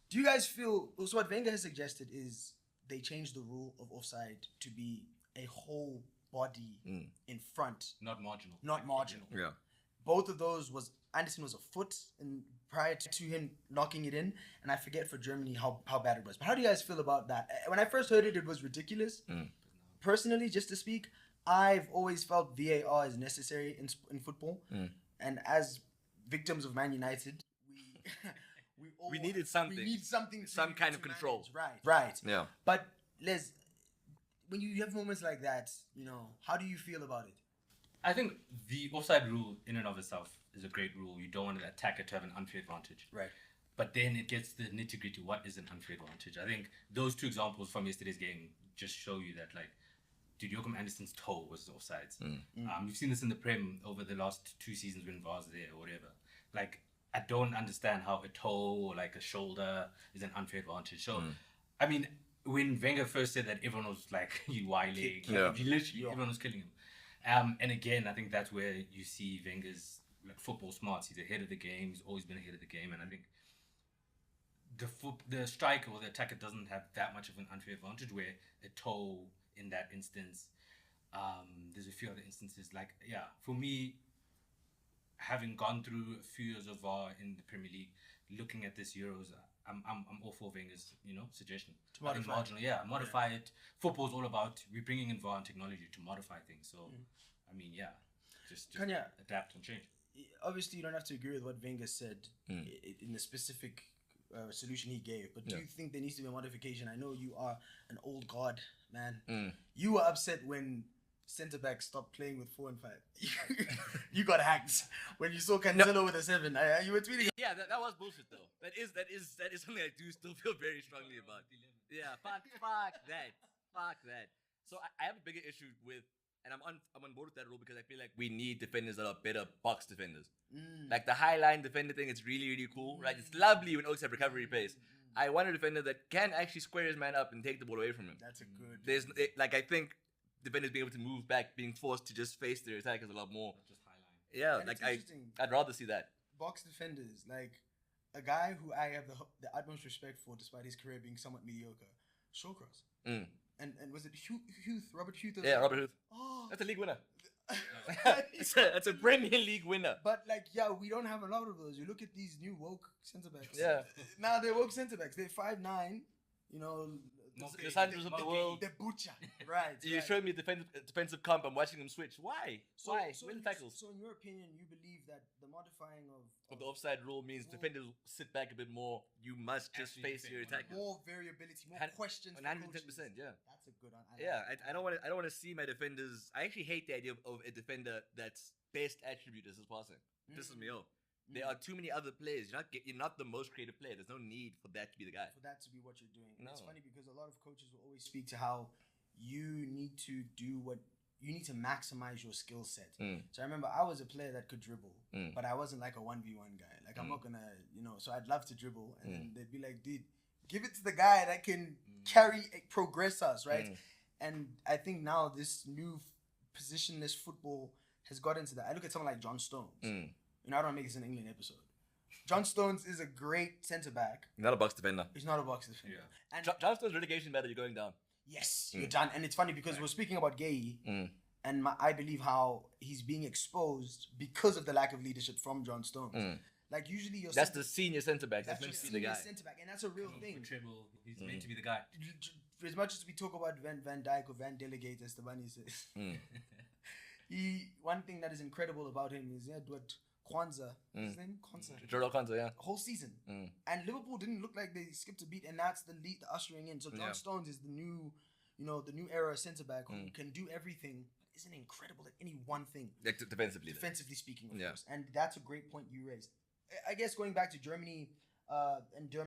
Do you guys feel? So what Wenger has suggested is they changed the rule of offside to be a whole body in front, Not marginal. not marginal. Yeah. Both of those was Anderson was a foot and prior to him knocking it in, and I forget for Germany how bad it was. But how do you guys feel about that? When I first heard it, it was ridiculous. Personally, just to speak, I've always felt VAR is necessary in football, and as victims of Man United, we needed something. We need something. Some kind of manage. control. Right. Yeah. But Les, when you have moments like that, how do you feel about it? I think the offside rule in and of itself is a great rule. You don't want an attacker to have an unfair advantage. Right. But then it gets the nitty-gritty. What is an unfair advantage? I think those two examples from yesterday's game just show you that, like, dude, Joachim Anderson's toe was offsides. You've seen this in the Prem over the last 2 seasons when VAR's there or whatever. Like, I don't understand how a toe or like a shoulder is an unfair advantage. So, I mean, when Wenger first said that, everyone was like, you Y-leg. Everyone was killing him. And again, I think that's where you see Wenger's like football smarts. He's ahead of the game. He's always been ahead of the game. And I think the striker or the attacker doesn't have that much of an unfair advantage, where a toe in that instance, there's a few other instances. Like, yeah, for me, having gone through a few years of VAR in the Premier League, looking at this Euros, I'm all for Wenger's suggestion. To modify. Marginal, modify it. Football's all about we're bringing in VAR and technology to modify things. So, I mean, just Kanya, adapt and change. Obviously, you don't have to agree with what Wenger said in the specific solution he gave, but do you think there needs to be a modification? I know you are an old god, man. You were upset when centre back stopped playing with 4 and 5. You got hacked when you saw Cancelo with a 7. You were tweeting. Yeah, that was bullshit though. That is something I do still feel very strongly about. Yeah, fuck that. So I have a bigger issue with, and I'm on board with that rule because I feel like we need defenders that are better box defenders. Like the high line defender thing, it's really, really cool, right? It's lovely when Oaks have recovery pace. I want a defender that can actually square his man up and take the ball away from him. That's a good. I think defenders being able to move back, being forced to just face their attackers a lot more. Just high line. Yeah, like I'd rather see that. Box defenders, like a guy who I have the utmost respect for, despite his career being somewhat mediocre, Shawcross. And was it Huth? Robert Huth? Yeah, Robert Huth. Oh, that's a league winner. That's a Premier League winner. But we don't have a lot of those. You look at these new woke centre backs. Yeah. Now they're woke centre backs. They're 5'9". The Sanders of the world. The butcher. Right. You showed me defensive comp. I'm watching them switch. Why? Why? Win tackles. So in your opinion, you believe that the modifying of the offside rule means defenders sit back a bit more. You must just face your attacker. More variability, more questions. 110%. Yeah. That's a good one. I don't want to see my defenders. I actually hate the idea of a defender that's best attribute is his passing. This pisses me off. There are too many other players. You're not the most creative player. There's no need for that to be the guy. For that to be what you're doing. No. It's funny because a lot of coaches will always speak to how you need to maximize your skill set. So I remember I was a player that could dribble, but I wasn't like a 1v1 guy. Like I'm not gonna, so I'd love to dribble, and then they'd be like, dude, give it to the guy that can progress us, right? And I think now this new positionless football has got into that. I look at someone like John Stones. I don't want to make this an England episode. John Stones is a great centre back. Not a box defender. He's not a box defender. Yeah. And John Stones relegation battle, you're going down. Yes, you're done. And it's funny because we're speaking about Gay, and I believe how he's being exposed because of the lack of leadership from John Stones. Like usually that's the senior centre back. That's meant to be the guy. Centre back, and that's a real thing. Treble, he's meant to be the guy. As much as we talk about Van Dijk or Van Delegate, as the bunny says, one thing that is incredible about him is what Kwanzaa, his name? Jordan Kwanzaa, yeah. Whole season. And Liverpool didn't look like they skipped a beat, and that's the lead, the ushering in. So John Stones is the new, the new era centre back who can do everything, but isn't incredible at any one thing. Like defensively speaking, of course. And that's a great point you raised. I guess going back to Germany, and Germany.